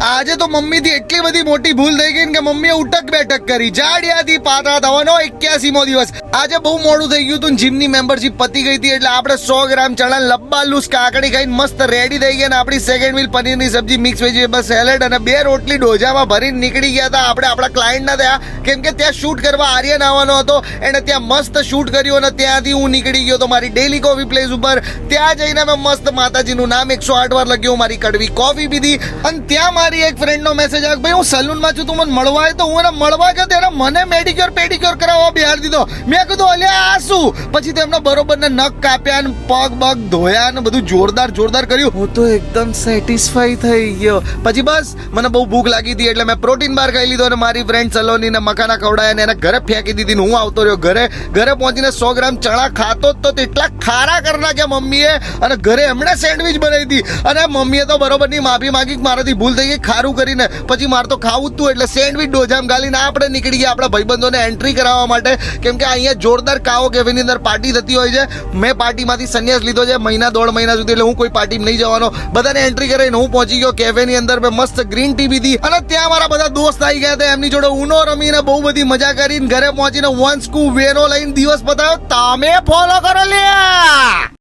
આજે તો મમ્મીથી એટલી બધી મોટી ભૂલ થઈ ગઈ ને કે મમ્મીએ ઉટક બેઠક કરી. જાડિયાથી પાતળા થવાનો 81મો દિવસ. આજે બહુ મોડું થઈ ગયું હતું. જીમની મેમ્બરશિપ પતી ગઈ હતી એટલે આપણે 100 ગ્રામ ચણા લબ્બાલુસ કાકડી ખાઈને મસ્ત રેડી થઈ ગયા. આપણે સેકન્ડ વીલ પનીરની સબ્જી, મિક્સ વેજીટેબલ સેલેડ અને 2 રોટલી ડોજામાં ભરીને નીકળી ગયા હતા આપણે આપણા ક્લાયન્ટના ત્યાં, કેમ કે ત્યાં શૂટ કરવા આર્યન આવવાનો હતો. એને ત્યાં મસ્ત શૂટ કર્યું અને ત્યાંથી હું નીકળી ગયો તો મારી ડેલી કોફી પ્લેસ ઉપર. ત્યાં જઈને મેં મસ્ત માતાજીનું નામ 108 વાર લખ્યું, મારી કડવી કોફી પીધી અને ત્યાં મારી એક ફ્રેન્ડનો મેસેજ આવ્યો, ભાઈ હું સલૂનમાં છું, તું મને મળવા આવે. તો હું એને મળવા ગયો ત્યારે મને મેડિક્યોર પેડિક્યોર કરાવવા બિહાર દીધો. મેં કીધું અલ્યા આ શું? પછી તેમને બરોબર ને નખ કાપ્યા ને પગ બગ ધોયા ને બધું જોરદાર કર્યું. હું તો એકદમ સેટિસ્ફાઈ થઈ ગયો. પછી બસ મને બહુ ભૂખ લાગી હતી એટલે મેં પ્રોટીન બાર ખાઈ લીધો અને મારી ફ્રેન્ડ સલોની ને મખાના ખવડાયા ને એને ઘરે ફેંકી દીધી ને હું આવતો રહ્યો ઘરે પહોંચીને 100 ગ્રામ ચણા ખાતો તો તેટલા ખારા કરી નાખ્યા મમ્મીએ. અને ઘરે એમણે સેન્ડવિચ બનાવી હતી અને મમ્મીએ તો બરોબરની માફી માંગી કે મારાથી ભૂલ થઈ ગઈ ખારું કરીને. પછી મારે તો ખાવું જ તું એટલે સેન્ડવિચ ડોજામ ગાલીને આપણે નીકળી ગયા આપણા ભાઈબંધોને એન્ટ્રી કરાવવા માટે, કેમ કે અહીંયા જોરદાર કાવો કેફેની અંદર પાર્ટી થતી હોય છે. મેં પાર્ટીમાંથી સંન્યાસ લીધો છે 1.5 મહિના સુધી, એટલે હું કોઈ પાર્ટીમાં નહીં જવાનો. બધાને એન્ટ્રી કરીને હું પહોંચી ગયો કેફેની અંદર. મેં મસ્ત ગ્રીન ટી પીધી અને ત્યાં મારા બધા દોસ્ત આવી ગયા હતા. એમની જોડે ઉનો રમીને બહુ બધી મજા કરીને ઘરે પહોંચીને વન સ્કૂપ વેનો લઈને દિવસ પતાવ્યો. તમે ફોલો કરો લ્યા.